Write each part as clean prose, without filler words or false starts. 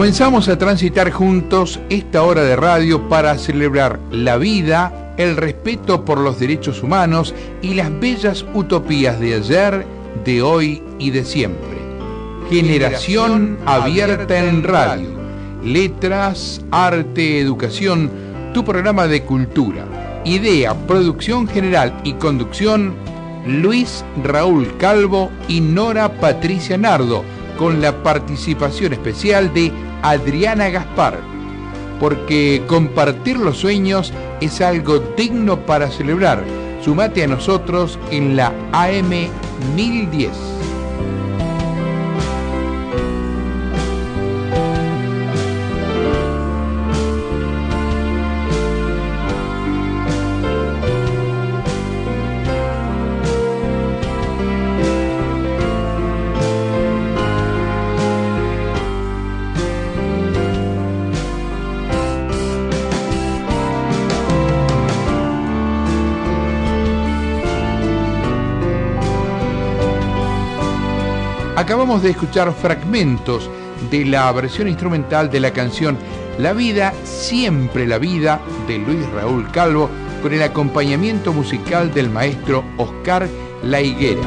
Comenzamos a transitar juntos esta hora de radio para celebrar la vida, el respeto por los derechos humanos y las bellas utopías de ayer, de hoy y de siempre. Generación Abierta en Radio. Letras, arte, educación, tu programa de cultura. Idea, producción general y conducción, Luis Raúl Calvo y Nora Patricia Nardo, con la participación especial de Adriana Gaspar, porque compartir los sueños es algo digno para celebrar. Sumate a nosotros en la AM 1010. Acabamos de escuchar fragmentos de la versión instrumental de la canción La Vida, Siempre la Vida, de Luis Raúl Calvo, con el acompañamiento musical del maestro Oscar La Higuera.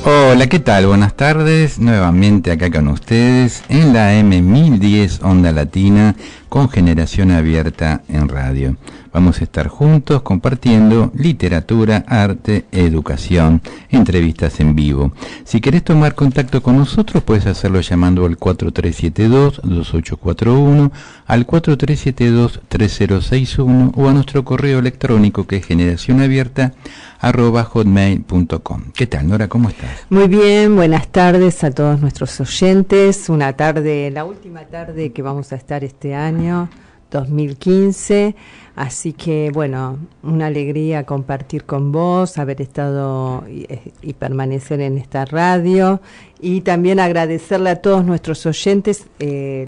Hola, ¿qué tal? Buenas tardes, nuevamente acá con ustedes en la M1010 Onda Latina con Generación Abierta en Radio. Vamos a estar juntos compartiendo literatura, arte, educación, entrevistas en vivo. Si querés tomar contacto con nosotros, puedes hacerlo llamando al 4372-2841, al 4372-3061 o a nuestro correo electrónico que es generacionabierta@hotmail.com. ¿Qué tal, Nora? ¿Cómo estás? Muy bien, buenas tardes a todos nuestros oyentes. Una tarde, la última tarde que vamos a estar este año, 2015. Así que, bueno, una alegría compartir con vos, haber estado y permanecer en esta radio. Y también agradecerle a todos nuestros oyentes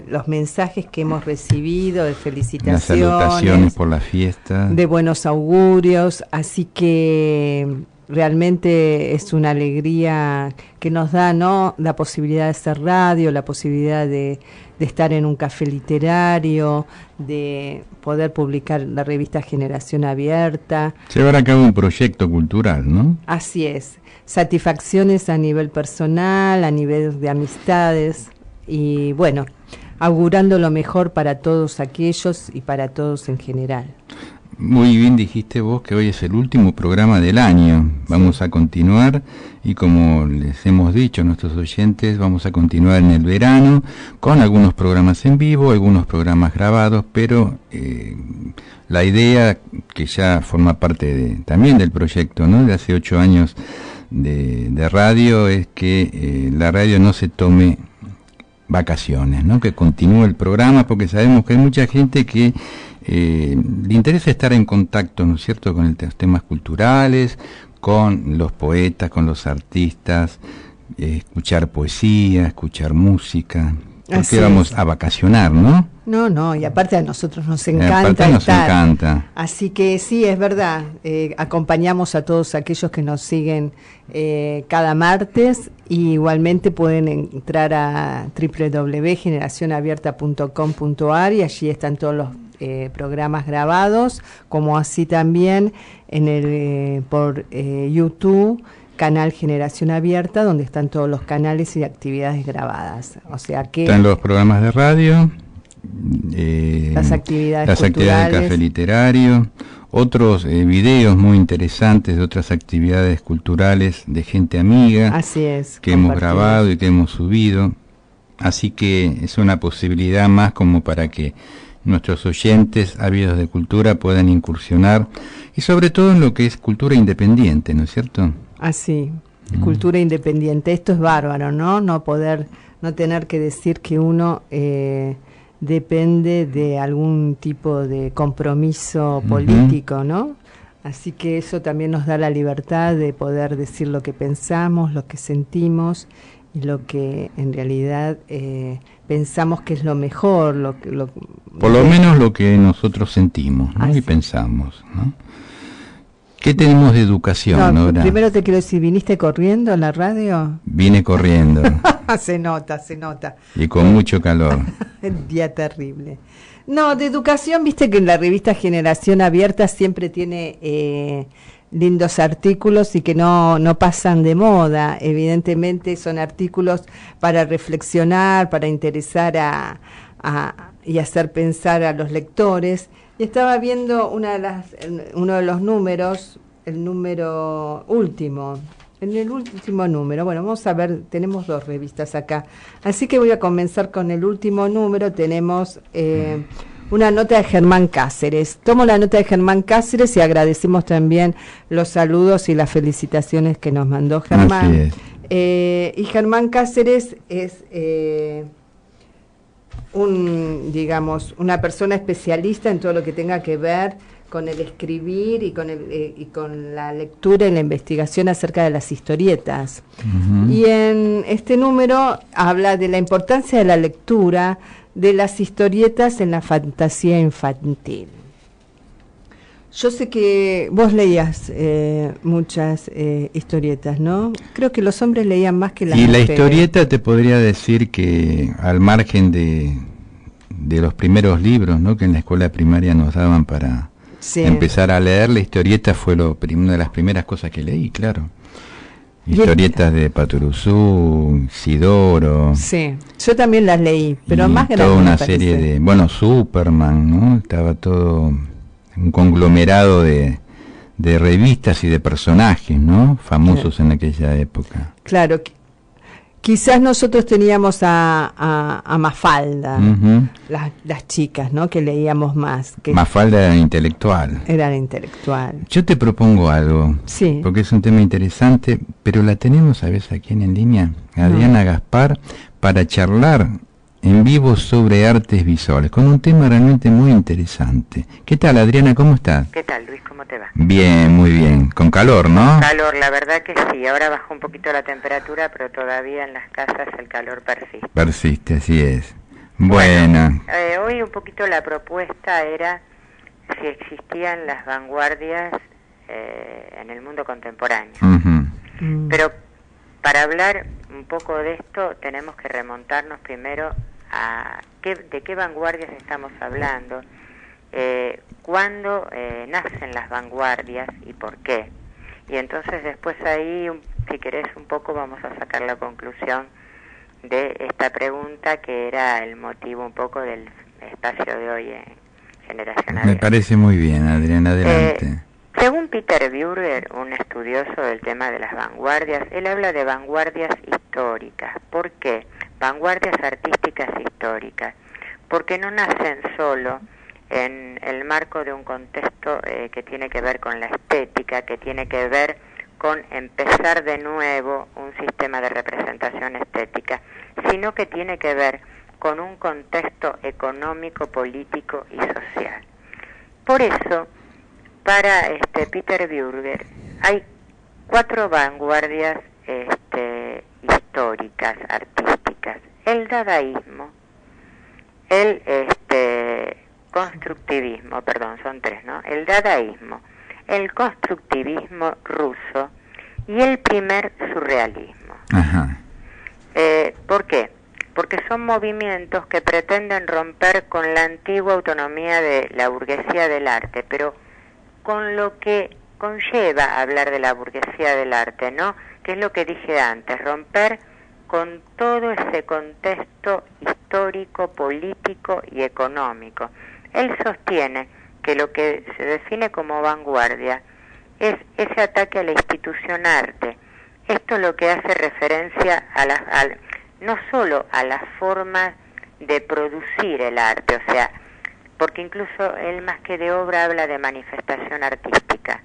los mensajes que hemos recibido de felicitaciones. Las salutaciones por la fiesta. De buenos augurios. Así que realmente es una alegría que nos da, ¿no?, la posibilidad de hacer radio, la posibilidad de estar en un café literario, de poder publicar la revista Generación Abierta. Llevar a cabo un proyecto cultural, ¿no? Así es. Satisfacciones a nivel personal, a nivel de amistades y, bueno, augurando lo mejor para todos aquellos y para todos en general. Muy bien dijiste vos que hoy es el último programa del año. Vamos a continuar y, como les hemos dicho a nuestros oyentes, vamos a continuar en el verano con algunos programas en vivo, algunos programas grabados, pero la idea, que ya forma parte también del proyecto, ¿no?, de hace 8 años de radio, es que la radio no se tome vacaciones, ¿no?, que continúe el programa, porque sabemos que hay mucha gente que le interesa estar en contacto, ¿no es cierto?, con los temas culturales, con los poetas, con los artistas, escuchar poesía, escuchar música. Porque vamos a vacacionar, ¿no? No, y aparte a nosotros nos encanta estar. Encanta. Así que sí, es verdad, acompañamos a todos aquellos que nos siguen cada martes, y igualmente pueden entrar a www.generacionabierta.com.ar y allí están todos los programas grabados, como así también en por YouTube, canal Generación Abierta, donde están todos los canales y actividades grabadas. O sea que están los programas de radio, las actividades del café literario, otros videos muy interesantes de otras actividades culturales de gente amiga. Así es, que hemos grabado y que hemos subido. Así que es una posibilidad más como para que nuestros oyentes ávidos de cultura puedan incursionar, y sobre todo en lo que es cultura independiente, ¿no es cierto? Así, cultura independiente. Esto es bárbaro, ¿no? No tener que decir que uno depende de algún tipo de compromiso político, ¿no? Así que eso también nos da la libertad de poder decir lo que pensamos, lo que sentimos, y lo que en realidad pensamos que es lo mejor, por lo menos lo que nosotros sentimos, ¿no? Y pensamos, ¿no? ¿Qué tenemos de educación, Nora? Primero te quiero decir, ¿viniste corriendo a la radio? Vine corriendo. Se nota. Y con mucho calor. El día terrible. No, de educación, viste que en la revista Generación Abierta siempre tiene lindos artículos y que no pasan de moda. Evidentemente son artículos para reflexionar, para interesar y hacer pensar a los lectores. Y estaba viendo uno de los números, el número último. En el último número, bueno, vamos a ver, tenemos 2 revistas acá. Así que voy a comenzar con el último número. Tenemos una nota de Germán Cáceres. Tomo la nota de Germán Cáceres y agradecemos también los saludos y las felicitaciones que nos mandó Germán. Así es. Y Germán Cáceres es una persona especialista en todo lo que tenga que ver con el escribir y con la lectura y la investigación acerca de las historietas. Uh-huh. Y en este número habla de la importancia de la lectura de las historietas en la fantasía infantil. Yo sé que vos leías muchas historietas, ¿no? Creo que los hombres leían más que las mujeres. Y la historieta te podría decir que al margen de los primeros libros, ¿no? Que en la escuela primaria nos daban para empezar a leer, la historieta fue una de las primeras cosas que leí, claro. Historietas de Patoruzú, Isidoro. Sí, yo también las leí, pero más grande. Toda una serie de, Superman, ¿no? Estaba todo un conglomerado de revistas y de personajes, ¿no? Famosos en aquella época. Claro, quizás nosotros teníamos a Mafalda, uh-huh. las chicas, ¿no? Que leíamos más. Mafalda era intelectual. Era intelectual. Yo te propongo algo, sí. Porque es un tema interesante, pero la tenemos a veces aquí en línea, Adriana Gaspar, para charlar en vivo sobre artes visuales, con un tema realmente muy interesante. ¿Qué tal, Adriana? ¿Cómo estás? ¿Qué tal, Luis? ¿Cómo te va? Bien, muy bien. Con calor, ¿no? Calor, la verdad que sí. Ahora bajó un poquito la temperatura, pero todavía en las casas el calor persiste. Persiste, así es. Bueno. Hoy un poquito la propuesta era si existían las vanguardias en el mundo contemporáneo. Uh-huh. Pero para hablar un poco de esto tenemos que remontarnos primero a de qué vanguardias estamos hablando, cuándo nacen las vanguardias y por qué. Y entonces después ahí, si querés un poco, vamos a sacar la conclusión de esta pregunta que era el motivo un poco del espacio de hoy en Generación Abierta. Me parece muy bien, Adriana, adelante. Según Peter Bürger, un estudioso del tema de las vanguardias, él habla de vanguardias históricas. ¿Por qué? Vanguardias artísticas históricas. Porque no nacen solo en el marco de un contexto que tiene que ver con la estética, que tiene que ver con empezar de nuevo un sistema de representación estética, sino que tiene que ver con un contexto económico, político y social. Por eso, para Peter Bürger hay 4 vanguardias históricas, artísticas: el dadaísmo, el constructivismo, son 3, ¿no? El dadaísmo, el constructivismo ruso y el primer surrealismo. Ajá. ¿Por qué? Porque son movimientos que pretenden romper con la antigua autonomía de la burguesía del arte, pero con lo que conlleva hablar de la burguesía del arte, ¿no? Que es lo que dije antes, romper con todo ese contexto histórico, político y económico. Él sostiene que lo que se define como vanguardia es ese ataque a la institución arte. Esto es lo que hace referencia no solo a las formas de producir el arte, o sea, porque incluso él más que de obra habla de manifestación artística,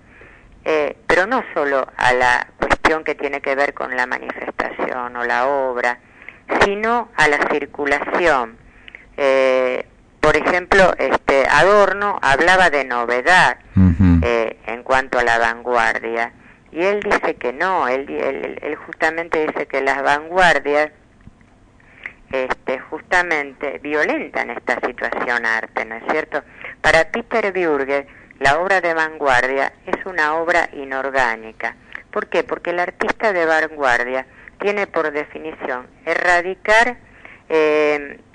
pero no solo a la cuestión que tiene que ver con la manifestación o la obra, sino a la circulación. Por ejemplo, Adorno hablaba de novedad, uh-huh. En cuanto a la vanguardia. Y él dice que no, él justamente dice que las vanguardias justamente violentan esta situación arte, ¿no es cierto? Para Peter Bürger, la obra de vanguardia es una obra inorgánica. ¿Por qué? Porque el artista de vanguardia tiene por definición erradicar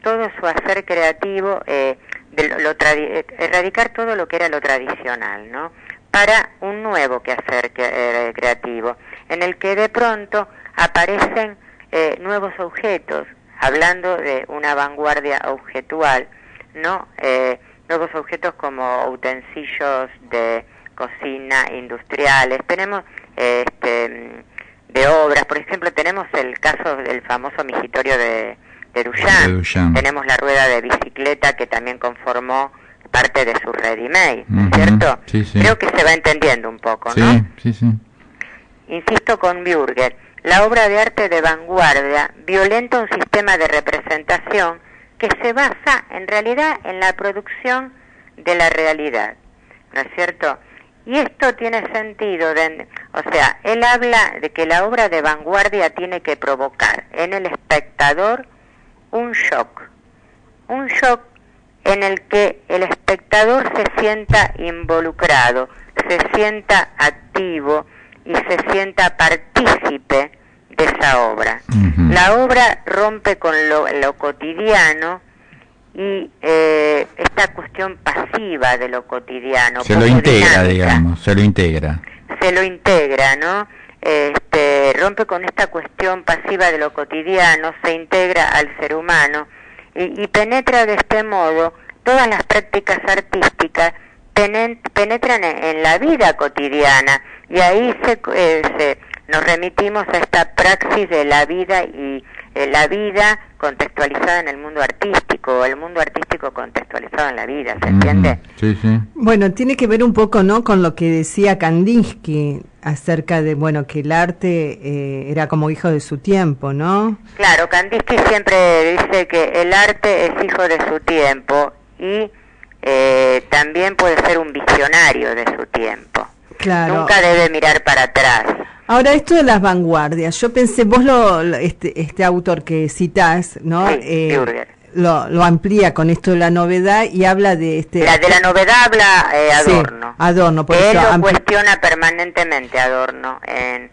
todo su hacer creativo, erradicar todo lo que era lo tradicional, ¿no? Para un nuevo quehacer creativo, en el que de pronto aparecen nuevos objetos, hablando de una vanguardia objetual, ¿no? Nuevos objetos como utensilios de cocina industriales. Tenemos de obras, por ejemplo, tenemos el caso del famoso migitorio de Duchamp. Tenemos la rueda de bicicleta que también conformó parte de su ready-made, ¿cierto? Sí, sí. Creo que se va entendiendo un poco, ¿no? Sí, sí. Insisto con Bürger, la obra de arte de vanguardia violenta un sistema de representación que se basa en realidad en la producción de la realidad, ¿no es cierto? Y esto tiene sentido, o sea, él habla de que la obra de vanguardia tiene que provocar en el espectador un shock en el que el espectador se sienta involucrado, se sienta activo y se sienta partícipe de esa obra. La obra rompe con lo cotidiano y esta cuestión pasiva de lo cotidiano. Se lo integra, digamos, se lo integra. Se lo integra, ¿no? Rompe con esta cuestión pasiva de lo cotidiano, se integra al ser humano y penetra de este modo, todas las prácticas artísticas penetran en la vida cotidiana y ahí nos remitimos a esta praxis de la vida y la vida contextualizada en el mundo artístico, o el mundo artístico contextualizado en la vida, ¿se entiende? Sí, sí. Bueno, tiene que ver un poco, ¿no?, con lo que decía Kandinsky acerca de, bueno, que el arte era como hijo de su tiempo, ¿no? Claro, Kandinsky siempre dice que el arte es hijo de su tiempo y también puede ser un visionario de su tiempo. Claro. Nunca debe mirar para atrás. Ahora, esto de las vanguardias, yo pensé, vos este autor que citás, ¿no? Sí, lo amplía con esto de la novedad y habla de de la novedad habla Adorno. Sí, Adorno, por él eso lo cuestiona permanentemente, Adorno. Él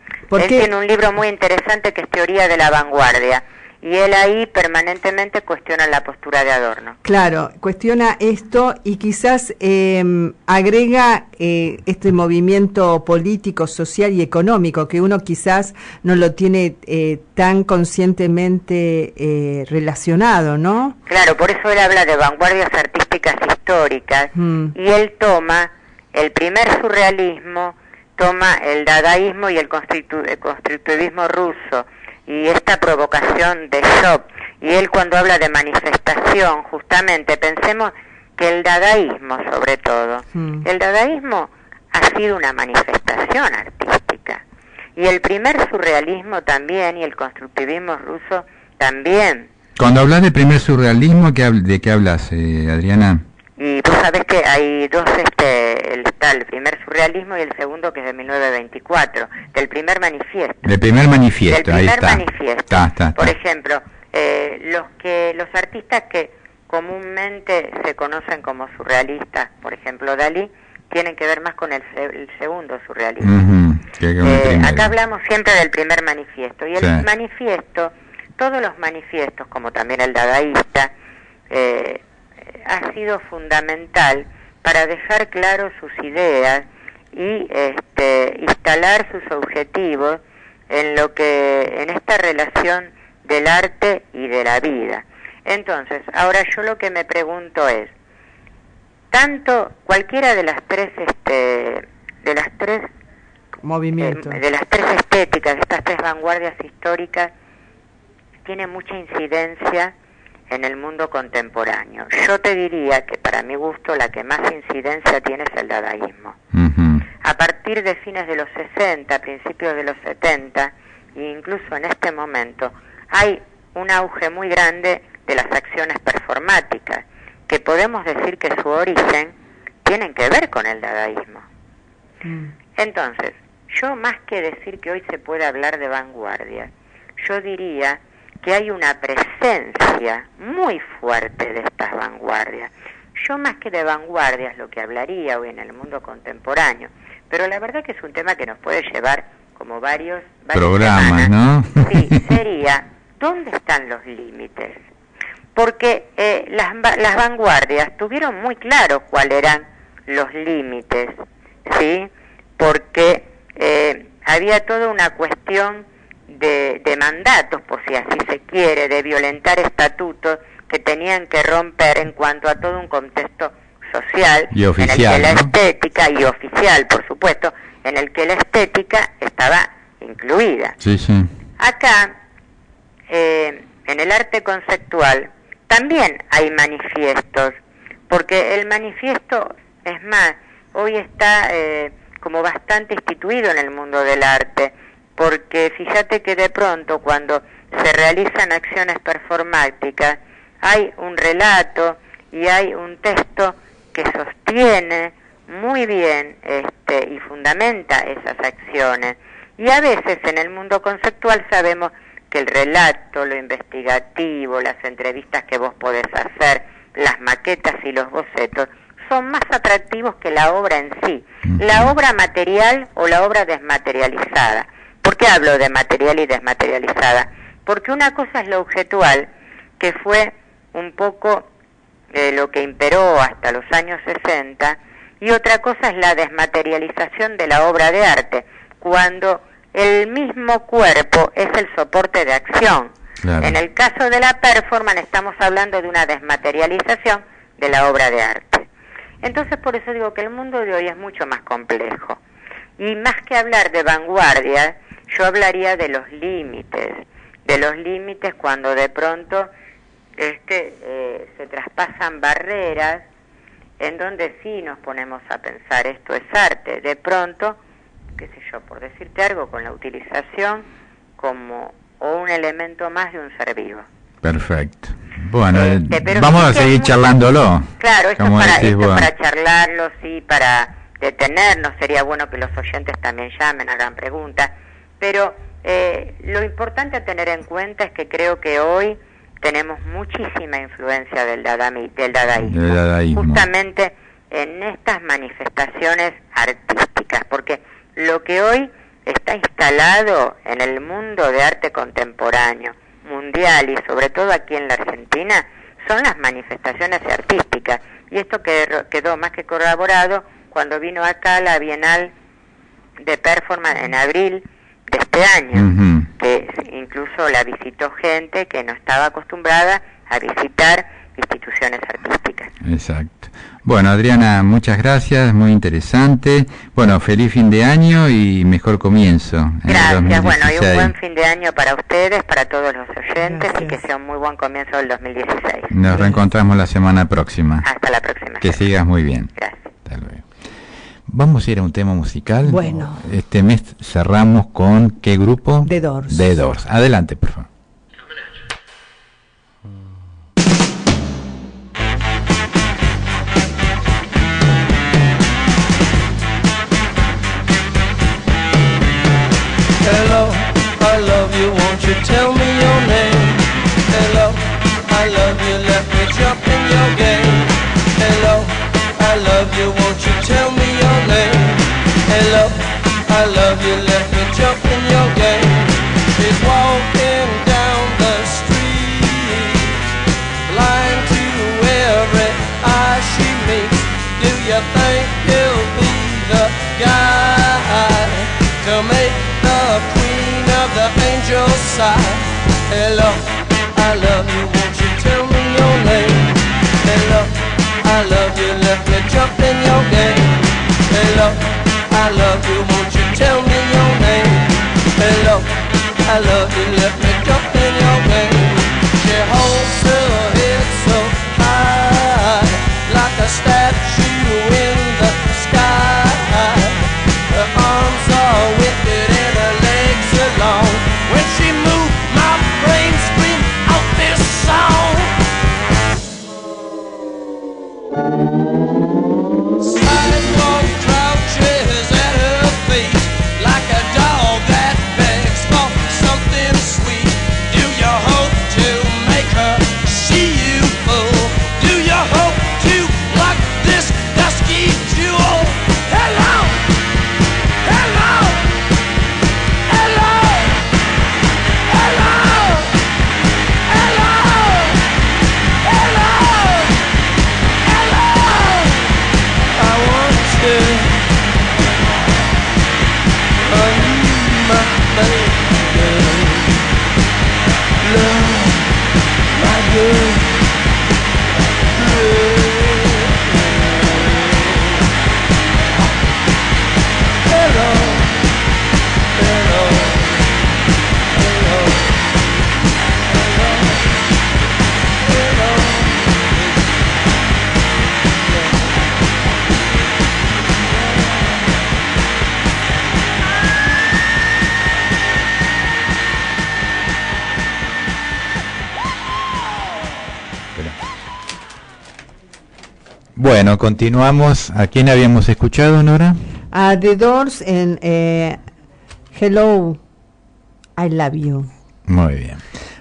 tiene un libro muy interesante que es Teoría de la Vanguardia. Y él ahí permanentemente cuestiona la postura de Adorno. Claro, cuestiona esto y quizás agrega este movimiento político, social y económico que uno quizás no lo tiene tan conscientemente relacionado, ¿no? Claro, por eso él habla de vanguardias artísticas históricas y él toma el primer surrealismo, toma el dadaísmo y el constructivismo ruso y esta provocación de shock. Y él cuando habla de manifestación, justamente, pensemos que el dadaísmo sobre todo, el dadaísmo ha sido una manifestación artística. Y el primer surrealismo también, y el constructivismo ruso también. Cuando hablas de primer surrealismo, ¿de qué hablas, Adriana? Y vos sabés que hay dos, está el primer surrealismo y el segundo que es de 1924, del primer manifiesto. Del primer manifiesto, ahí está. Manifiesto. Está. Por ejemplo, los artistas que comúnmente se conocen como surrealistas, por ejemplo Dalí, tienen que ver más con el segundo surrealismo. Acá hablamos siempre del primer manifiesto, y el manifiesto, todos los manifiestos, como también el dadaísta, ha sido fundamental para dejar claro sus ideas y instalar sus objetivos en esta relación del arte y de la vida. Entonces, ahora yo lo que me pregunto es, tanto cualquiera de las tres movimientos, de las tres estéticas, de estas tres vanguardias históricas, tiene mucha incidencia en el mundo contemporáneo. Yo te diría que para mi gusto la que más incidencia tiene es el dadaísmo. A partir de fines de los 60, principios de los 70, e incluso en este momento, hay un auge muy grande de las acciones performáticas, que podemos decir que su origen tienen que ver con el dadaísmo. Entonces, yo más que decir que hoy se puede hablar de vanguardia, yo diría que hay una presencia muy fuerte de estas vanguardias. Yo más que de vanguardias lo que hablaría hoy en el mundo contemporáneo, pero la verdad que es un tema que nos puede llevar como varios programas, semanas, ¿no? Sí, sería, ¿dónde están los límites? Porque las vanguardias tuvieron muy claro cuáles eran los límites, ¿sí? Porque había toda una cuestión de mandatos, por si así se quiere, de violentar estatutos que tenían que romper en cuanto a todo un contexto social y oficial, en el que la ¿no? estética, y oficial, por supuesto, en el que la estética estaba incluida. Sí, sí. Acá, en el arte conceptual, también hay manifiestos, porque el manifiesto, es más, hoy está como bastante instituido en el mundo del arte, porque fíjate que de pronto cuando se realizan acciones performáticas, hay un relato y hay un texto que sostiene muy bien y fundamenta esas acciones. Y a veces en el mundo conceptual sabemos que el relato, lo investigativo, las entrevistas que vos podés hacer, las maquetas y los bocetos, son más atractivos que la obra en sí, la obra material o la obra desmaterializada. ¿Por qué hablo de material y desmaterializada? Porque una cosa es lo objetual, que fue un poco lo que imperó hasta los años 60, y otra cosa es la desmaterialización de la obra de arte, cuando el mismo cuerpo es el soporte de acción. Claro. En el caso de la performance estamos hablando de una desmaterialización de la obra de arte. Entonces por eso digo que el mundo de hoy es mucho más complejo. Y más que hablar de vanguardia, yo hablaría de los límites cuando de pronto se traspasan barreras en donde sí nos ponemos a pensar esto es arte. De pronto, qué sé yo, por decirte algo, con la utilización como o un elemento más de un ser vivo. Perfecto. Bueno, vamos a seguir charlándolo. Claro, esto es para charlarlo, sí, para detenernos. Sería bueno que los oyentes también llamen, hagan preguntas. Pero lo importante a tener en cuenta es que creo que hoy tenemos muchísima influencia del dadaísmo. Justamente en estas manifestaciones artísticas, porque lo que hoy está instalado en el mundo de arte contemporáneo, mundial y sobre todo aquí en la Argentina, son las manifestaciones artísticas. Y esto quedó más que corroborado cuando vino acá la Bienal de Performance en abril de este año, que incluso la visitó gente que no estaba acostumbrada a visitar instituciones artísticas. Exacto. Bueno, Adriana, muchas gracias, muy interesante. Bueno, feliz fin de año y mejor comienzo. Gracias, bueno, y un buen fin de año para ustedes, para todos los oyentes, y que sea un muy buen comienzo del 2016. Nos reencontramos la semana próxima. Hasta la próxima. Que sigas muy bien. Gracias. Hasta luego. Vamos a ir a un tema musical. Bueno. Este mes cerramos con ¿qué grupo? The Doors. The Doors. Adelante, por favor. Hello, I love you, won't you tell me your name? Hello, I love you, let me jump in your game. Hello, I love you, won't you tell me your name? Hello, I love you, let me jump in your game. She's walking down the street, blind to every eye she meets. Do you think he'll be the guy to make the queen of the angels sigh? Hello, I love you, won't you tell me your name? Hello, I love you, let me jump in your game. Hello, I love you, won't you tell me your name? Hello, I love you, let me jump in your game. She holds her head so high, like a statue in the sky. Her arms are wicked and her legs are long. When she moves, my brain screams out this song. Sidewalk crouches at her feet like Bueno, continuamos. ¿A quién habíamos escuchado, Nora? A The Doors en Hello, I Love You. Muy bien.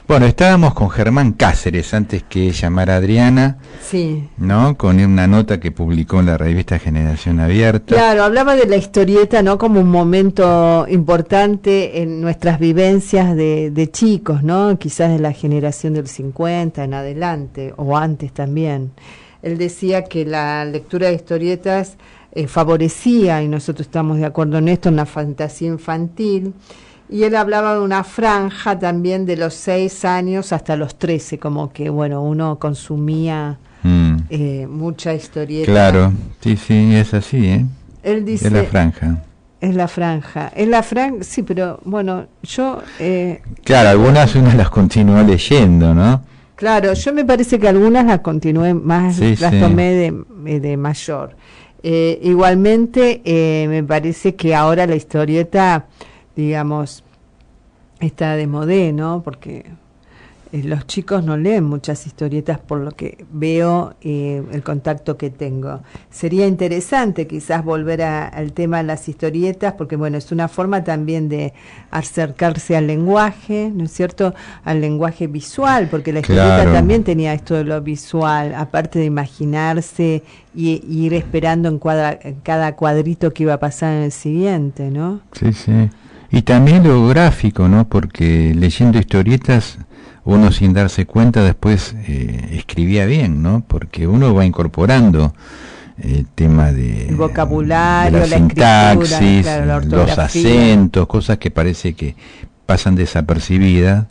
Bueno, estábamos con Germán Cáceres antes que llamara Adriana, Sí. ¿no? Con una nota que publicó en la revista Generación Abierta. Claro, hablaba de la historieta, ¿no? Como un momento importante en nuestras vivencias de chicos, ¿no? Quizás de la generación del 50 en adelante, o antes también. Él decía que la lectura de historietas favorecía, y nosotros estamos de acuerdo en esto, una fantasía infantil. Y él hablaba de una franja también de los 6 años hasta los 13, como que, bueno, uno consumía mucha historieta. Claro, sí, es así, ¿eh? Él dice... Es la franja. Es la franja, sí, pero bueno, yo... Claro, algunas uno las continúa leyendo, ¿no? Claro, yo me parece que algunas las continué más, Sí, las sí. tomé de mayor. Igualmente, me parece que ahora la historieta, digamos, está de modé, ¿no? Porque los chicos no leen muchas historietas por lo que veo, el contacto que tengo. Sería interesante quizás volver al tema de las historietas, porque bueno, es una forma también de acercarse al lenguaje, ¿no es cierto? Al lenguaje visual, porque la historieta Claro. también tenía esto de lo visual, aparte de imaginarse y ir esperando en cada cuadrito que iba a pasar en el siguiente, ¿no? Sí. Y también lo gráfico, ¿no? Porque leyendo historietas, uno sin darse cuenta después escribía bien, ¿no? Porque uno va incorporando el tema de El vocabulario, de la sintaxis, escritura, claro, la los ortografía. acentos, cosas que parece que pasan desapercibidas,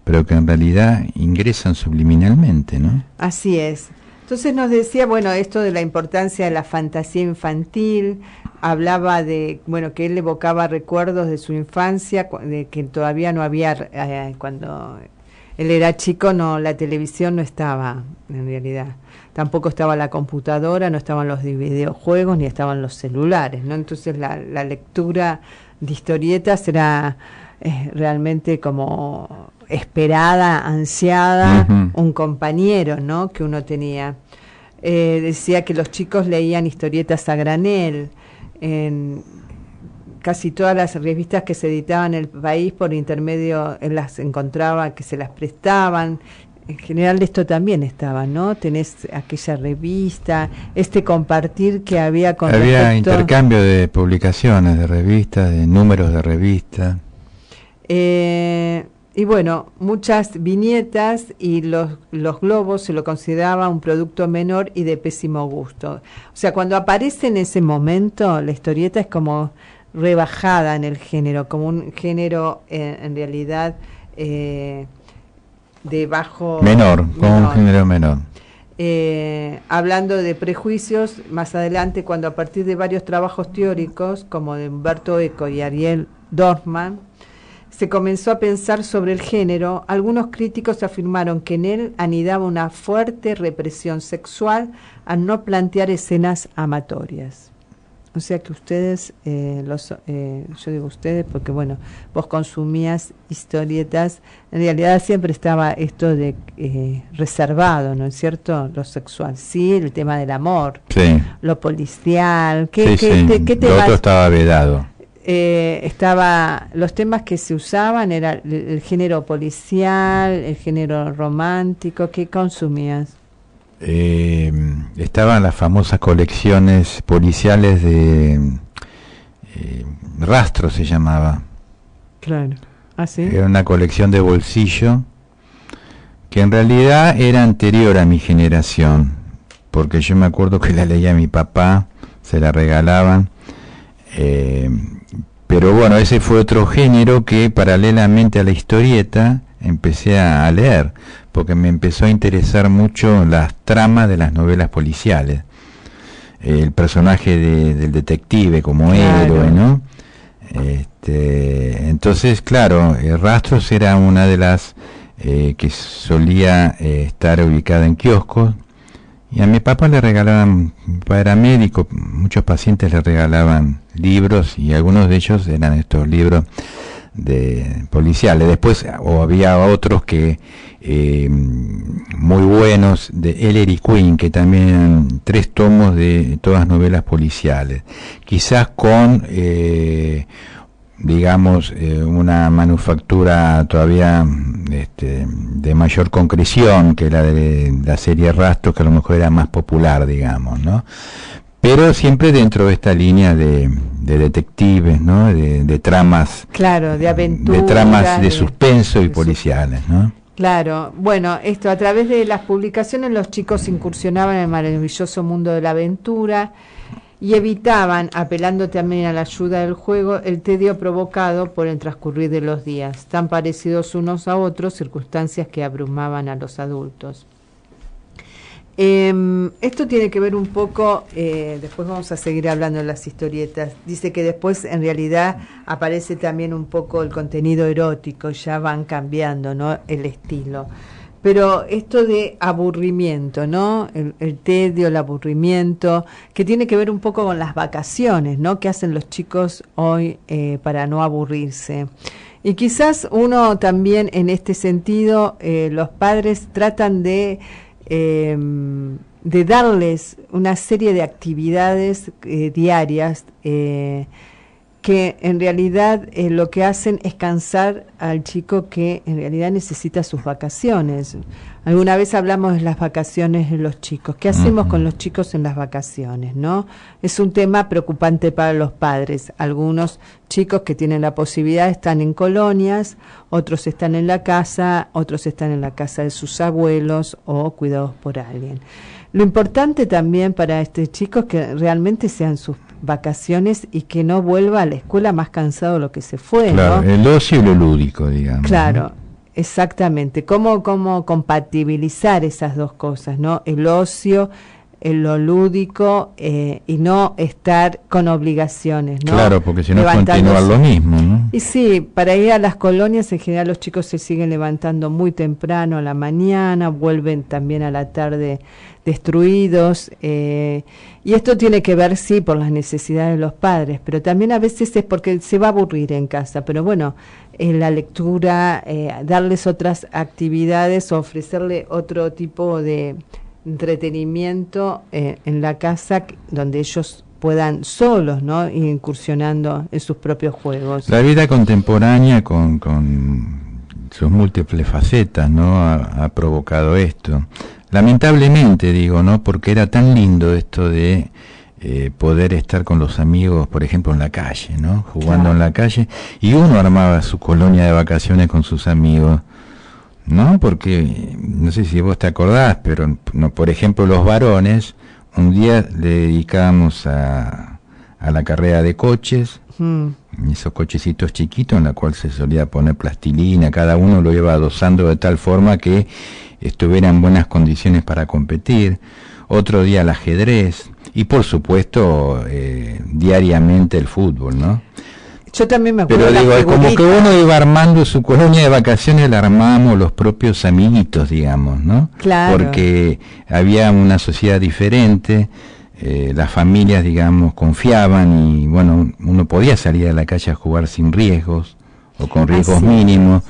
pero que en realidad ingresan subliminalmente, ¿no? Así es. Entonces nos decía, bueno, esto de la importancia de la fantasía infantil, hablaba de, bueno, que él evocaba recuerdos de su infancia, de que todavía no había, cuando él era chico, no, la televisión no estaba, en realidad. Tampoco estaba la computadora, no estaban los videojuegos, ni estaban los celulares, ¿no? Entonces la lectura de historietas era realmente como esperada, ansiada, un compañero, ¿no? Que uno tenía. Decía que los chicos leían historietas a granel, en casi todas las revistas que se editaban en el país por intermedio, él las encontraba, que se las prestaban. En general esto también estaba, ¿no? Tenés aquella revista, compartir que había con Había respecto... intercambio de publicaciones, de revistas, de números de revistas. Y bueno, muchas viñetas, y los globos se lo consideraba un producto menor y de pésimo gusto. O sea, cuando aparece en ese momento, la historieta es como rebajada en el género, como un género en realidad de bajo... Menor, como un género menor. Hablando de prejuicios, más adelante, cuando a partir de varios trabajos teóricos, como de Humberto Eco y Ariel Dorfman, se comenzó a pensar sobre el género, algunos críticos afirmaron que en él anidaba una fuerte represión sexual al no plantear escenas amatorias. O sea que ustedes, yo digo ustedes porque bueno, vos consumías historietas, en realidad siempre estaba esto de reservado, ¿no es cierto? Lo sexual, sí, el tema del amor, Sí. lo policial, ¿Qué te lo vas? otro estaba vedado. Los temas que se usaban era el género policial, el género romántico. ¿Qué consumías? Estaban las famosas colecciones policiales de Rastro, se llamaba. Claro. ¿Ah, sí? Era una colección de bolsillo que en realidad era anterior a mi generación, porque yo me acuerdo que la leía mi papá, se la regalaban. Pero bueno, ese fue otro género que paralelamente a la historieta empecé a leer, porque me empezó a interesar mucho las tramas de las novelas policiales, el personaje del detective como Claro. héroe, ¿no? Entonces, claro, Rastros era una de las que solía estar ubicada en kioscos, y a mi papá le regalaban, mi papá era médico, muchos pacientes le regalaban libros, y algunos de ellos eran estos libros de policiales. Después había otros que muy buenos de Ellery Queen, que también eran 3 tomos de todas novelas policiales, quizás con una manufactura todavía de mayor concreción que la de la serie Rastros, que a lo mejor era más popular, digamos, ¿no? Pero siempre dentro de esta línea de detectives, ¿no? De tramas, claro, de aventuras, de tramas de suspenso y policiales, ¿no? Claro, bueno, esto a través de las publicaciones los chicos incursionaban en el maravilloso mundo de la aventura y evitaban, apelando también a la ayuda del juego, el tedio provocado por el transcurrir de los días, tan parecidos unos a otros, circunstancias que abrumaban a los adultos. Esto tiene que ver un poco, después vamos a seguir hablando de las historietas. Dice que después en realidad aparece también un poco el contenido erótico, ya van cambiando, ¿no? El estilo. Pero esto de aburrimiento, ¿no? El tedio, el aburrimiento, que tiene que ver un poco con las vacaciones, ¿no? Que hacen los chicos hoy para no aburrirse. Y quizás uno también en este sentido, los padres tratan de darles una serie de actividades diarias que en realidad lo que hacen es cansar al chico que en realidad necesita sus vacaciones. Alguna vez hablamos de las vacaciones de los chicos. ¿Qué hacemos con los chicos en las vacaciones, no? Es un tema preocupante para los padres. Algunos chicos que tienen la posibilidad están en colonias, otros están en la casa, otros están en la casa de sus abuelos o cuidados por alguien. Lo importante también para este chico es que realmente sean sus vacaciones y que no vuelva a la escuela más cansado de lo que se fue, claro, ¿no? El ocio y lo lúdico, digamos. Claro, ¿no? Exactamente. ¿Cómo compatibilizar esas dos cosas, no? El ocio, lo lúdico y no estar con obligaciones, ¿no? Claro, porque si no continúa lo mismo, ¿no? Y sí, para ir a las colonias en general los chicos se siguen levantando muy temprano a la mañana, vuelven también a la tarde destruidos, y esto tiene que ver, sí, por las necesidades de los padres, pero también a veces es porque se va a aburrir en casa, pero bueno, la lectura, darles otras actividades, ofrecerle otro tipo de entretenimiento en la casa donde ellos puedan solos, ¿no? Ir incursionando en sus propios juegos. La vida contemporánea con sus múltiples facetas, ¿no? Ha provocado esto. Lamentablemente, digo, ¿no? Porque era tan lindo esto de poder estar con los amigos, por ejemplo, en la calle, ¿no? Jugando en la calle, y uno armaba su colonia de vacaciones con sus amigos, ¿no? Porque, no sé si vos te acordás, pero, no, por ejemplo, los varones, un día le dedicábamos a la carrera de coches, esos cochecitos chiquitos en la cual se solía poner plastilina, cada uno lo iba adosando de tal forma que estuviera en buenas condiciones para competir. Otro día el ajedrez y por supuesto diariamente el fútbol, ¿no? Yo también me acuerdo. Pero digo, como que uno iba armando su colonia de vacaciones, la armábamos los propios amiguitos, digamos, ¿no? Claro. Porque había una sociedad diferente, las familias, digamos, confiaban y, bueno, uno podía salir a la calle a jugar sin riesgos o con riesgos mínimos.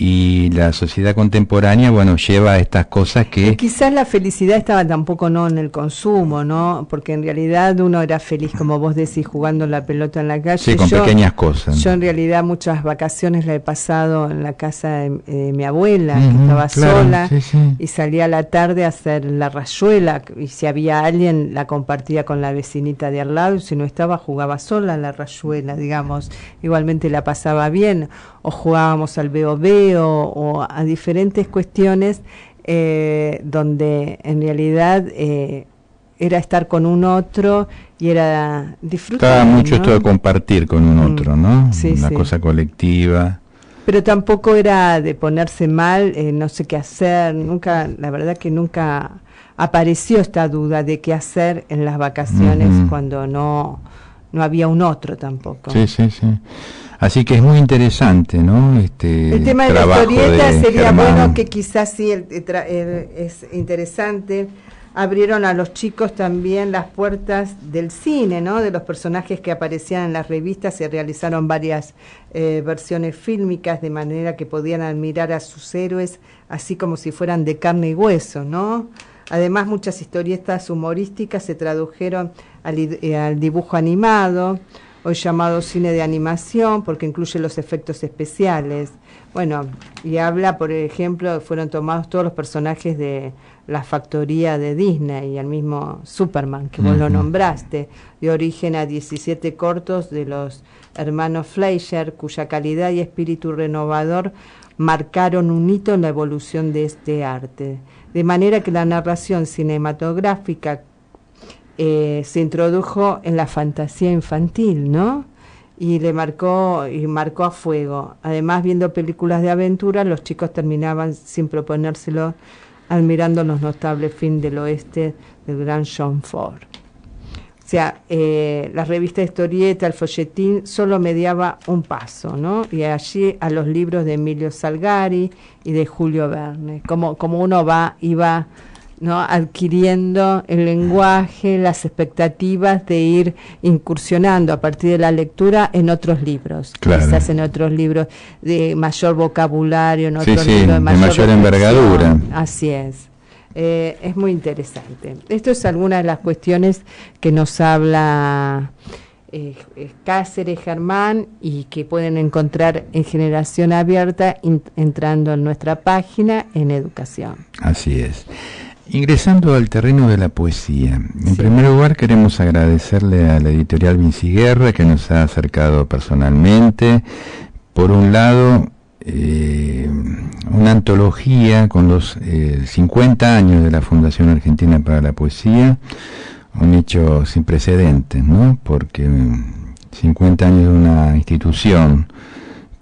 Y la sociedad contemporánea, bueno, lleva a estas cosas que... Y quizás la felicidad estaba tampoco no en el consumo, ¿no? Porque en realidad uno era feliz, como vos decís, jugando la pelota en la calle. Sí, con pequeñas cosas. Yo en realidad muchas vacaciones la he pasado en la casa de mi abuela, que estaba sola, y salía a la tarde a hacer la rayuela, y si había alguien la compartía con la vecinita de al lado, y si no estaba jugaba sola la rayuela, digamos. Igualmente la pasaba bien, o jugábamos al veo o a diferentes cuestiones donde en realidad era estar con un otro y era disfrutar. Estaba mucho, ¿no? Esto de compartir con un otro, ¿no? Sí, una cosa colectiva. Pero tampoco era de ponerse mal, no sé qué hacer, nunca, la verdad que nunca apareció esta duda de qué hacer en las vacaciones cuando no había un otro tampoco. Sí. Así que es muy interesante, ¿no? El tema de la historieta sería Germán. bueno, que quizás sí es interesante abrieron a los chicos también las puertas del cine, ¿no? De los personajes que aparecían en las revistas. Se realizaron varias versiones fílmicas de manera que podían admirar a sus héroes así como si fueran de carne y hueso, ¿no? Además, muchas historietas humorísticas se tradujeron al dibujo animado, hoy llamado cine de animación, porque incluye los efectos especiales. Bueno, y habla, por ejemplo, fueron tomados todos los personajes de la factoría de Disney y el mismo Superman, que vos lo nombraste, dio origen a 17 cortos de los hermanos Fleischer, cuya calidad y espíritu renovador marcaron un hito en la evolución de este arte. De manera que la narración cinematográfica se introdujo en la fantasía infantil, ¿no? Y marcó a fuego. Además, viendo películas de aventura, los chicos terminaban sin proponérselo, admirando los notables films del oeste del gran John Ford. O sea, la revista historieta, el folletín, solo mediaba un paso, ¿no? Y allí a los libros de Emilio Salgari y de Julio Verne, como uno iba, ¿no?, adquiriendo el lenguaje, las expectativas de ir incursionando a partir de la lectura en otros libros, claro. Quizás en otros libros de mayor vocabulario, en otros libros de mayor envergadura. Así es. Es muy interesante. Esto es alguna de las cuestiones que nos habla Cáceres, Germán, y que pueden encontrar en Generación Abierta entrando en nuestra página en Educación. Así es. Ingresando al terreno de la poesía, en primer lugar queremos agradecerle a la editorial Vinciguerra, que nos ha acercado personalmente, por un lado, una antología con los 50 años de la Fundación Argentina para la Poesía, un hecho sin precedentes, ¿no? Porque 50 años de una institución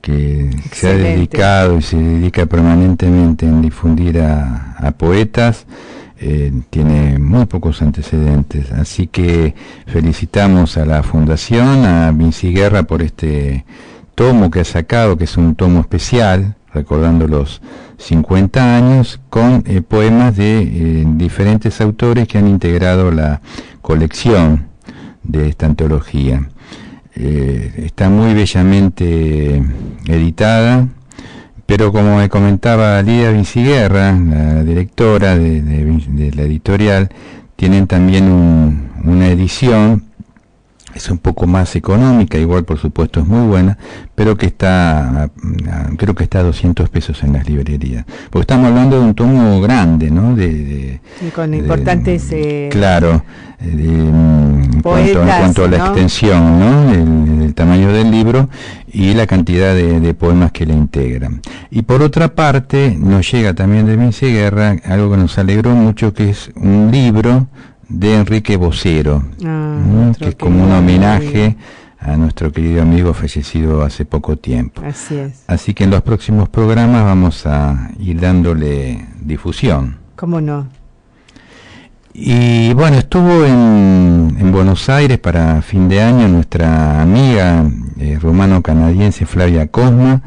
que se ha dedicado y se dedica permanentemente en difundir a poetas, tiene muy pocos antecedentes. Así que felicitamos a la Fundación, a Vinciguerra, por este tomo que ha sacado, que es un tomo especial, recordando los 50 años, con poemas de diferentes autores que han integrado la colección de esta antología. Está muy bellamente editada, pero como me comentaba Lidia Vinciguerra, la directora de la editorial, tienen también una edición, es un poco más económica, igual por supuesto es muy buena, pero que creo que está a 200 pesos en las librerías. Porque estamos hablando de un tomo grande, ¿no? Con importantes... claro, en cuanto a la extensión, ¿no? El tamaño del libro y la cantidad de poemas que le integran. Y por otra parte, nos llega también de Vinciguerra algo que nos alegró mucho, que es un libro de Enrique Vocero, que es como un homenaje a nuestro querido amigo fallecido hace poco tiempo. Así es. Así que en los próximos programas vamos a ir dándole difusión. ¿Cómo no? Y bueno, estuvo en Buenos Aires para fin de año nuestra amiga rumano-canadiense Flavia Cosma,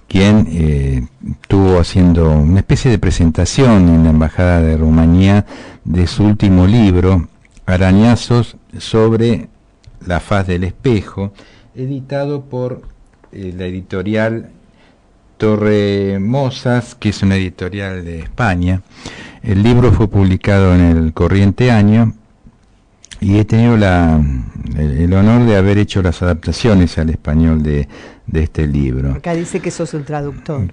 quien estuvo haciendo una especie de presentación en la Embajada de Rumanía de su último libro, Arañazos sobre la faz del espejo, editado por la editorial Torremosas, que es una editorial de España. El libro fue publicado en el corriente año y he tenido el honor de haber hecho las adaptaciones al español de este libro. Acá dice que sos el traductor.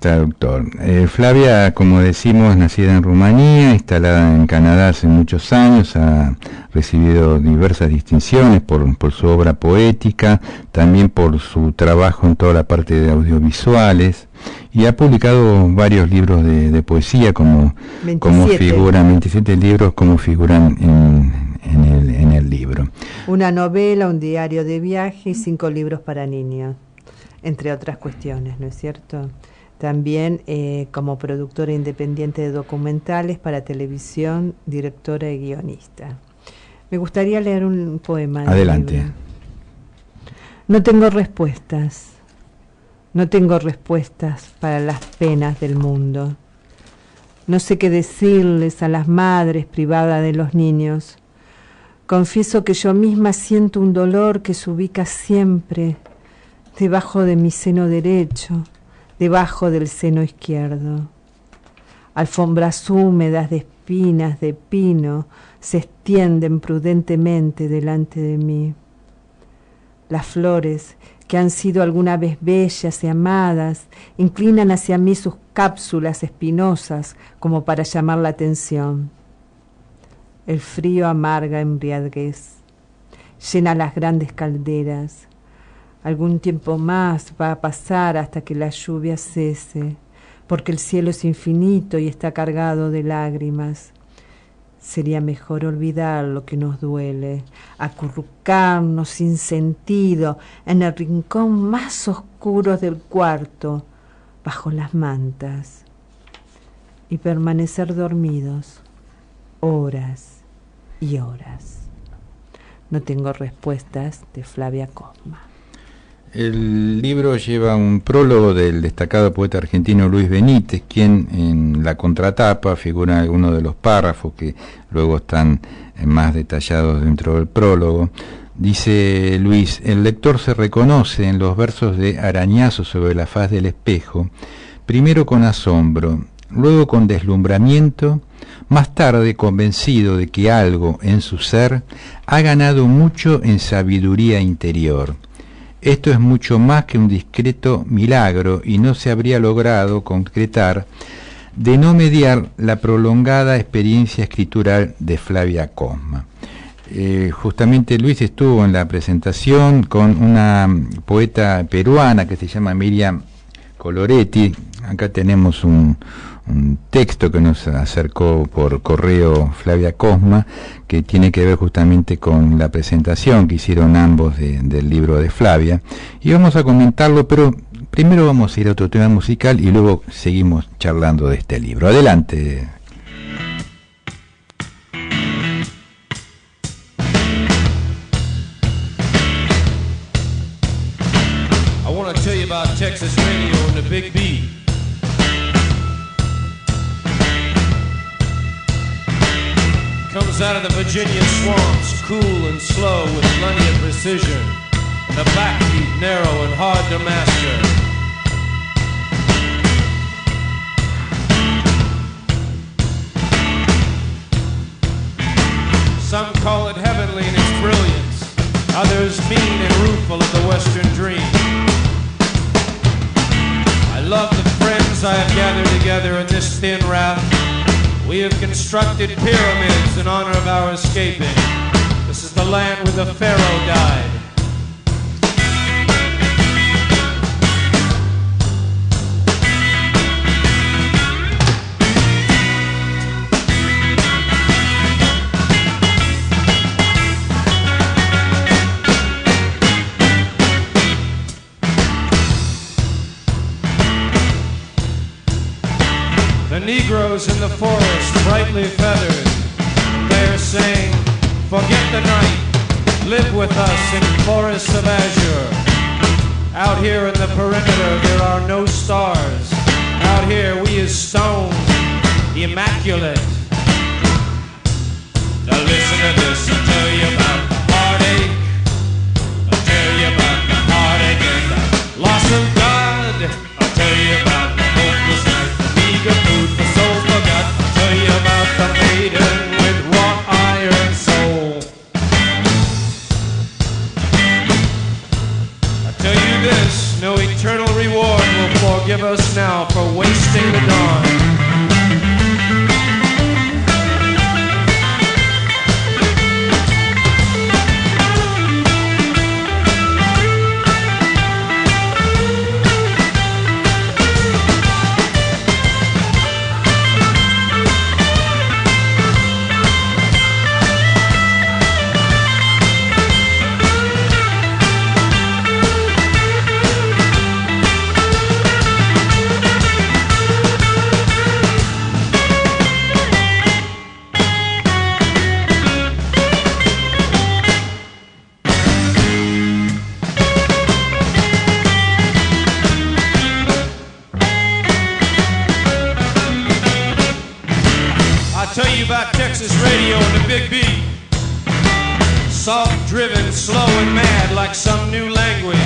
Flavia, como decimos, nacida en Rumanía, instalada en Canadá hace muchos años, ha recibido diversas distinciones por su obra poética, también por su trabajo en toda la parte de audiovisuales, y ha publicado varios libros de poesía, como figuran 27 libros como figuran en el libro. Una novela, un diario de viaje y 5 libros para niños, entre otras cuestiones, ¿no es cierto? También como productora independiente de documentales para televisión, directora y guionista. Me gustaría leer un poema. Adelante. No tengo respuestas. No tengo respuestas para las penas del mundo. No sé qué decirles a las madres privadas de los niños. Confieso que yo misma siento un dolor que se ubica siempre debajo de mi seno derecho, debajo del seno izquierdo. Alfombras húmedas de espinas de pino se extienden prudentemente delante de mí. Las flores, que han sido alguna vez bellas y amadas, inclinan hacia mí sus cápsulas espinosas como para llamar la atención. El frío amarga embriaguez, llena las grandes calderas. Algún tiempo más va a pasar hasta que la lluvia cese, porque el cielo es infinito y está cargado de lágrimas. Sería mejor olvidar lo que nos duele, acurrucarnos sin sentido en el rincón más oscuro del cuarto, bajo las mantas, y permanecer dormidos horas y horas. No tengo respuestas de Flavia Cosma. El libro lleva un prólogo del destacado poeta argentino Luis Benítez, quien en la contratapa figura en algunos de los párrafos que luego están más detallados dentro del prólogo. Dice Luis: el lector se reconoce en los versos de Arañazo sobre la faz del espejo, primero con asombro, luego con deslumbramiento, más tarde convencido de que algo en su ser ha ganado mucho en sabiduría interior. Esto es mucho más que un discreto milagro y no se habría logrado concretar de no mediar la prolongada experiencia escritural de Flavia Cosma. Justamente Luis estuvo en la presentación con una poeta peruana que se llama Miriam Coloretti. Acá tenemos un texto que nos acercó por correo Flavia Cosma, que tiene que ver justamente con la presentación que hicieron ambos del libro de Flavia, y vamos a comentarlo, pero primero vamos a ir a otro tema musical y luego seguimos charlando de este libro. Adelante. I want to tell you about Texas radio and the Big B. Comes out of the Virginia swamps, cool and slow with plenty of precision. The backbeat narrow and hard to master. Some call it heavenly in its brilliance, others mean and rueful of the Western dream. I love the friends I have gathered together in this thin raft. We have constructed pyramids in honor of our escaping. This is the land where the Pharaoh died. The Negroes in the forest, brightly feathered, they are saying, forget the night, live with us in forests of azure. Out here in the perimeter there are no stars. Out here we is stone, immaculate. Now listen to this, I'll tell you about the heartache. I'll tell you about the heartache and the loss of God. I'll tell you about the hopeless night, the meager food for souls forgot. I'll tell you about the maiden with wrought iron soul. I'll tell you this, no eternal reward will forgive us now for wasting the dawn. about Texas radio and the big beat. Soft driven, slow and mad like some new language.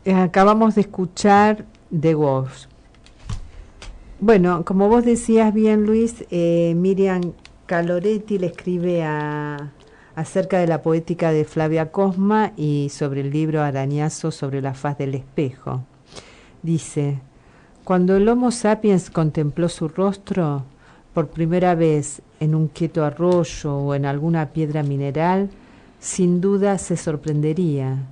Acabamos de escuchar The Wolves. Bueno, como vos decías bien, Luis, Miriam Caloretti le escribe acerca de la poética de Flavia Cosma y sobre el libro Arañazo sobre la faz del espejo. Dice: cuando el Homo sapiens contempló su rostro por primera vez en un quieto arroyo o en alguna piedra mineral, sin duda se sorprendería,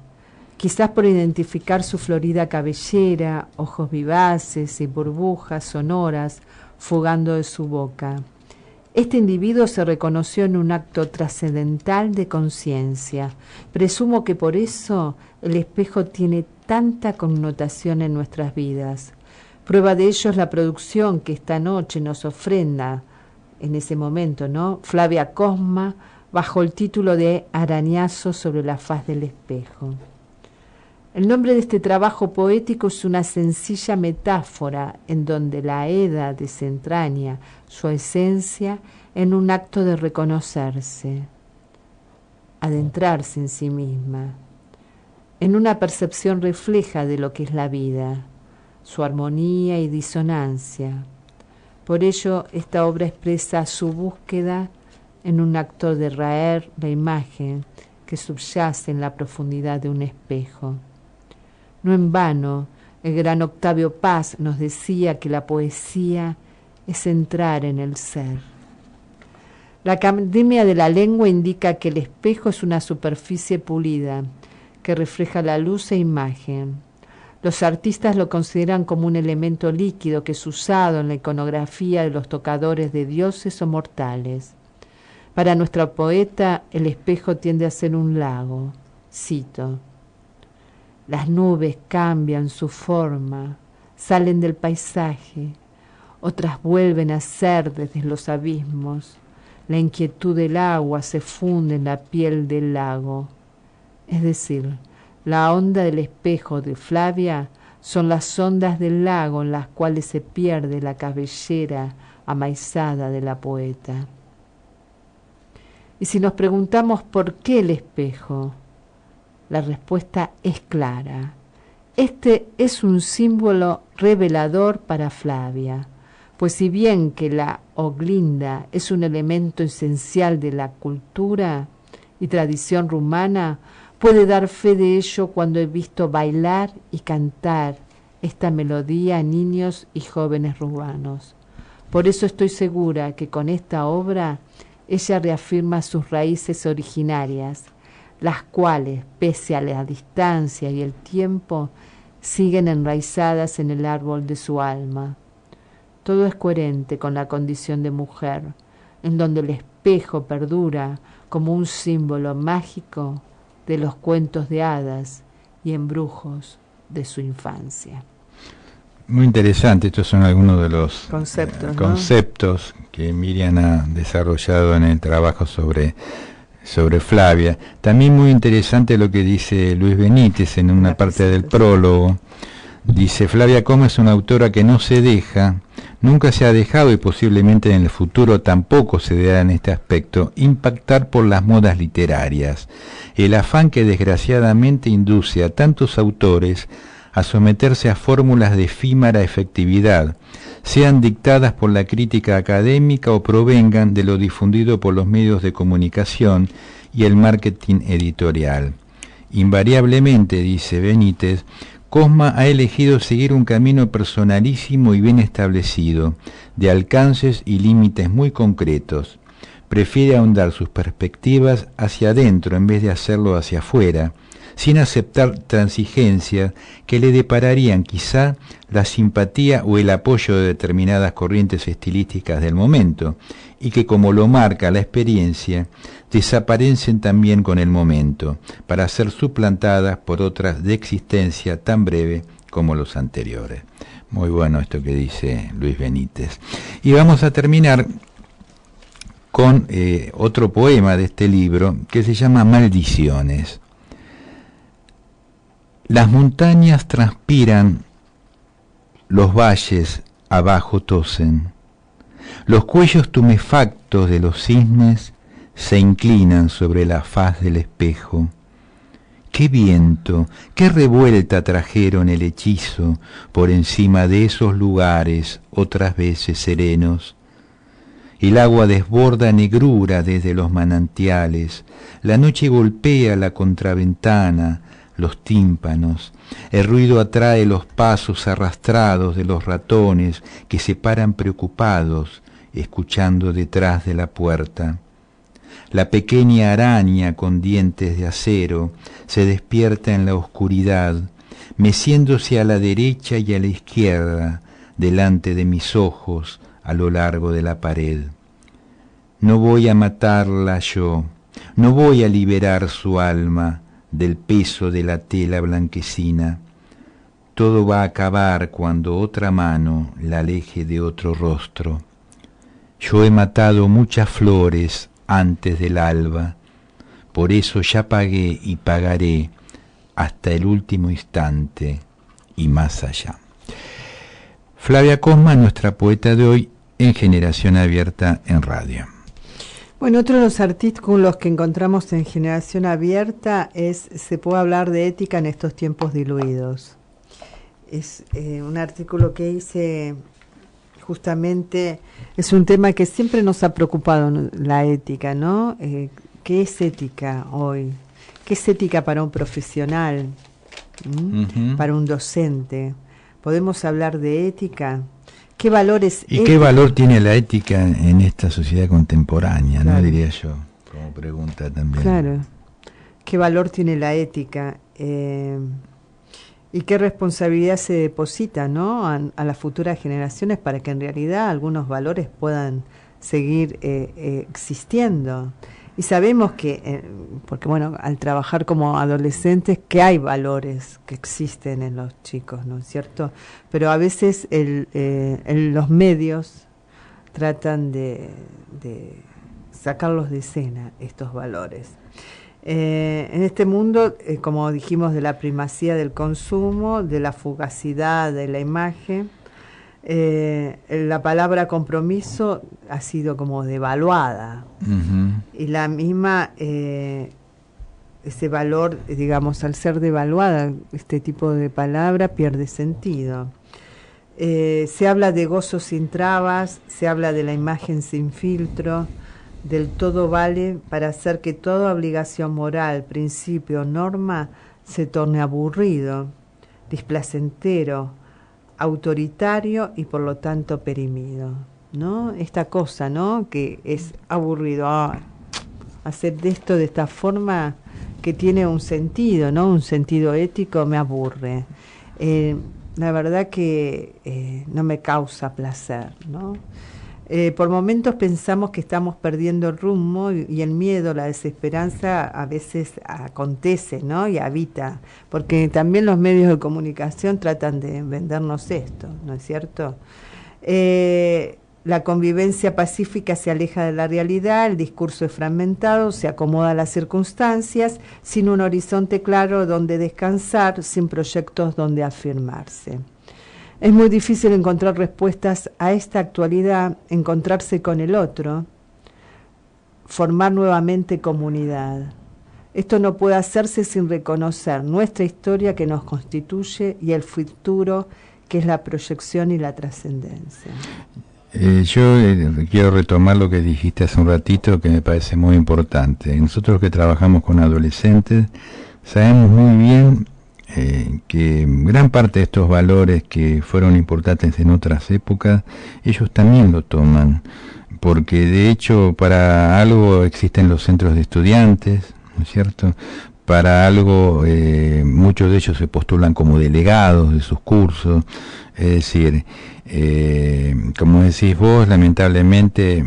quizás por identificar su florida cabellera, ojos vivaces y burbujas sonoras fugando de su boca. Este individuo se reconoció en un acto trascendental de conciencia. Presumo que por eso el espejo tiene tanta connotación en nuestras vidas. Prueba de ello es la producción que esta noche nos ofrenda, en ese momento, ¿no?, Flavia Cosma, bajo el título de Arañazo sobre la faz del espejo. El nombre de este trabajo poético es una sencilla metáfora en donde la Edda desentraña su esencia en un acto de reconocerse, adentrarse en sí misma, en una percepción refleja de lo que es la vida, su armonía y disonancia. Por ello, esta obra expresa su búsqueda en un acto de raer la imagen que subyace en la profundidad de un espejo. No en vano, el gran Octavio Paz nos decía que la poesía es entrar en el ser. La Academia de la Lengua indica que el espejo es una superficie pulida que refleja la luz e imagen. Los artistas lo consideran como un elemento líquido que es usado en la iconografía de los tocadores de dioses o mortales. Para nuestra poeta, el espejo tiende a ser un lago. Cito: las nubes cambian su forma, salen del paisaje, otras vuelven a ser desde los abismos. La inquietud del agua se funde en la piel del lago. Es decir, la onda del espejo de Flavia son las ondas del lago en las cuales se pierde la cabellera amaizada de la poeta. Y si nos preguntamos por qué el espejo, la respuesta es clara. Este es un símbolo revelador para Flavia, pues si bien que la oglinda es un elemento esencial de la cultura y tradición rumana, puede dar fe de ello cuando he visto bailar y cantar esta melodía a niños y jóvenes rumanos. Por eso estoy segura que con esta obra ella reafirma sus raíces originarias, las cuales, pese a la distancia y el tiempo, siguen enraizadas en el árbol de su alma. Todo es coherente con la condición de mujer, en donde el espejo perdura como un símbolo mágico de los cuentos de hadas y embrujos de su infancia. Muy interesante, estos son algunos de los conceptos que Miriam ha desarrollado en el trabajo sobre Flavia. También muy interesante lo que dice Luis Benítez en una parte del prólogo. Dice, Flavia Cosma es una autora que no se deja, nunca se ha dejado y posiblemente en el futuro tampoco se dará en este aspecto, impactar por las modas literarias, el afán que desgraciadamente induce a tantos autores a someterse a fórmulas de efímera efectividad, sean dictadas por la crítica académica o provengan de lo difundido por los medios de comunicación y el marketing editorial. Invariablemente, dice Benítez, Cosma ha elegido seguir un camino personalísimo y bien establecido, de alcances y límites muy concretos. Prefiere ahondar sus perspectivas hacia adentro en vez de hacerlo hacia afuera, sin aceptar transigencias que le depararían quizá la simpatía o el apoyo de determinadas corrientes estilísticas del momento, y que, como lo marca la experiencia, desaparecen también con el momento, para ser suplantadas por otras de existencia tan breve como los anteriores. Muy bueno esto que dice Luis Benítez. Y vamos a terminar con otro poema de este libro que se llama Maldiciones. Las montañas transpiran, los valles abajo tosen, los cuellos tumefactos de los cisnes se inclinan sobre la faz del espejo. Qué viento, qué revuelta trajeron el hechizo por encima de esos lugares otras veces serenos. El agua desborda negrura desde los manantiales, la noche golpea la contraventana, los tímpanos, el ruido atrae los pasos arrastrados de los ratones que se paran preocupados, escuchando detrás de la puerta. La pequeña araña con dientes de acero se despierta en la oscuridad, meciéndose a la derecha y a la izquierda, delante de mis ojos, a lo largo de la pared. No voy a matarla yo, no voy a liberar su alma del peso de la tela blanquecina. Todo va a acabar cuando otra mano la aleje de otro rostro. Yo he matado muchas flores antes del alba, por eso ya pagué y pagaré hasta el último instante y más allá. Flavia Cosma, nuestra poeta de hoy en Generación Abierta en Radio. Bueno, otro de los artículos los que encontramos en Generación Abierta es Se puede hablar de ética en estos tiempos diluidos. Es un artículo que hice justamente, es un tema que siempre nos ha preocupado, la ética, ¿no? ¿Qué es ética hoy? ¿Qué es ética para un profesional? Para un docente. ¿Podemos hablar de ética? ¿Qué valores ¿Y qué valor tiene la ética en esta sociedad contemporánea, claro, no diría yo, como pregunta también? Claro. ¿Qué valor tiene la ética? ¿Y qué responsabilidad se deposita, ¿no? a las futuras generaciones para que en realidad algunos valores puedan seguir existiendo? Y sabemos que, porque bueno, al trabajar como adolescentes, que hay valores que existen en los chicos, ¿no es cierto? Pero a veces los medios tratan de sacarlos de escena, estos valores. En este mundo, como dijimos, de la primacía del consumo, de la fugacidad de la imagen, la palabra compromiso ha sido como devaluada. Y la misma, ese valor, digamos, al ser devaluada, este tipo de palabra pierde sentido. Se habla de gozo sin trabas, se habla de la imagen sin filtro, del todo vale para hacer que toda obligación moral, principio, norma se torne aburrido, displacentero, autoritario y por lo tanto perimido, ¿no? Esta cosa, ¿no? Que es aburrido, hacer de esto de esta forma que tiene un sentido, ¿no? Un sentido ético me aburre. La verdad que no me causa placer, ¿no? Por momentos pensamos que estamos perdiendo el rumbo y el miedo, la desesperanza a veces acontece, ¿no? Y habita, porque también los medios de comunicación tratan de vendernos esto, ¿no es cierto? La convivencia pacífica se aleja de la realidad, el discurso es fragmentado, se acomoda a las circunstancias, sin un horizonte claro donde descansar, sin proyectos donde afirmarse. Es muy difícil encontrar respuestas a esta actualidad, encontrarse con el otro, formar nuevamente comunidad. Esto no puede hacerse sin reconocer nuestra historia que nos constituye y el futuro que es la proyección y la trascendencia. Yo quiero retomar lo que dijiste hace un ratito, que me parece muy importante. Nosotros que trabajamos con adolescentes sabemos muy bien que gran parte de estos valores que fueron importantes en otras épocas, ellos también lo toman, porque de hecho para algo existen los centros de estudiantes, ¿no es cierto? Para algo muchos de ellos se postulan como delegados de sus cursos, es decir, como decís vos, lamentablemente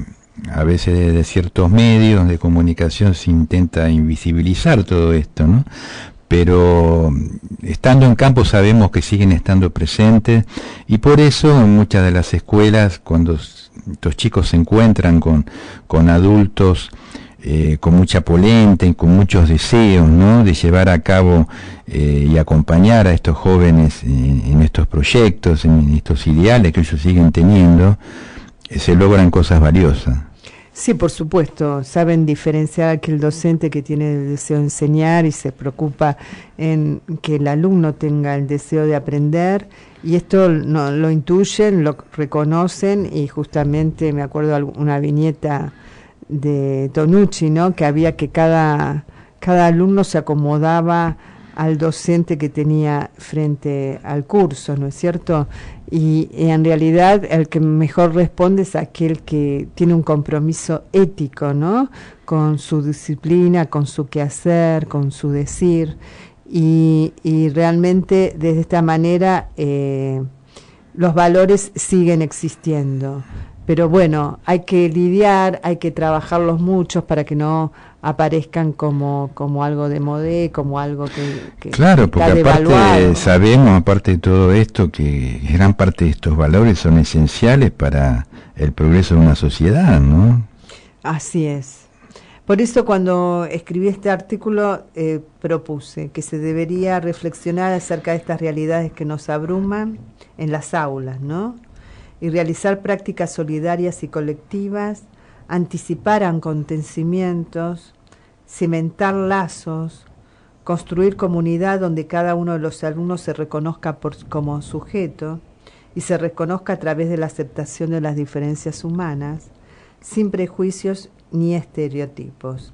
a veces desde ciertos medios de comunicación se intenta invisibilizar todo esto, ¿no? Pero estando en campo sabemos que siguen estando presentes, y por eso en muchas de las escuelas, cuando estos chicos se encuentran con adultos con mucha polenta y con muchos deseos, ¿no?, de llevar a cabo y acompañar a estos jóvenes en estos proyectos, en estos ideales que ellos siguen teniendo, se logran cosas valiosas. Sí, por supuesto, saben diferenciar aquel docente que tiene el deseo de enseñar y se preocupa en que el alumno tenga el deseo de aprender, y esto no, lo intuyen, lo reconocen, y justamente me acuerdo de una viñeta de Tonucci, ¿no?, que había que cada alumno se acomodaba al docente que tenía frente al curso, ¿no es cierto? Y en realidad el que mejor responde es aquel que tiene un compromiso ético, ¿no?, con su disciplina, con su quehacer, con su decir, y realmente desde esta manera los valores siguen existiendo. Pero bueno, hay que lidiar, hay que trabajarlos muchos para que no aparezcan como algo de modé, como algo que claro, porque aparte devaluado. Sabemos, aparte de todo esto, que gran parte de estos valores son esenciales para el progreso de una sociedad, ¿no? Así es. Por eso cuando escribí este artículo propuse que se debería reflexionar acerca de estas realidades que nos abruman en las aulas, ¿no?, y realizar prácticas solidarias y colectivas, anticipar acontecimientos, cimentar lazos, construir comunidad donde cada uno de los alumnos se reconozca como sujeto y se reconozca a través de la aceptación de las diferencias humanas, sin prejuicios ni estereotipos.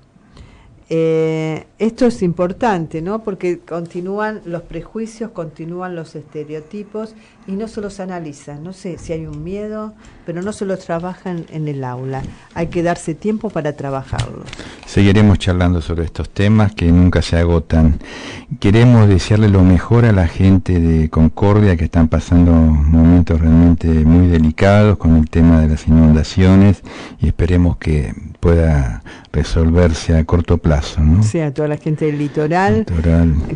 Esto es importante, ¿no?, porque continúan los prejuicios, continúan los estereotipos y no se los analizan. No sé si hay un miedo, pero no se los trabajan en el aula. Hay que darse tiempo para trabajarlos. Seguiremos charlando sobre estos temas que nunca se agotan. Queremos desearle lo mejor a la gente de Concordia, que están pasando momentos realmente muy delicados con el tema de las inundaciones, y esperemos que pueda resolverse a corto plazo, ¿no? Sí, a toda la gente del litoral,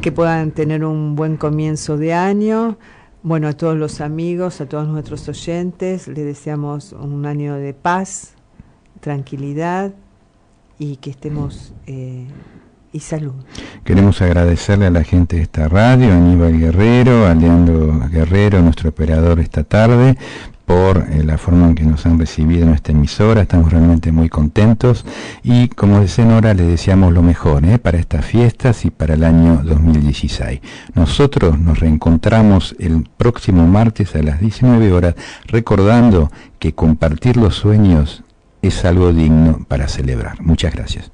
que puedan tener un buen comienzo de año. Bueno, a todos los amigos, a todos nuestros oyentes, les deseamos un año de paz, tranquilidad y que estemos y salud. Queremos agradecerle a la gente de esta radio, a Aníbal Guerrero, a Leandro Guerrero, nuestro operador esta tarde, por la forma en que nos han recibido en esta emisora. Estamos realmente muy contentos y, como dice Nora, les deseamos lo mejor para estas fiestas y para el año 2016. Nosotros nos reencontramos el próximo martes a las 19 horas, recordando que compartir los sueños es algo digno para celebrar. Muchas gracias.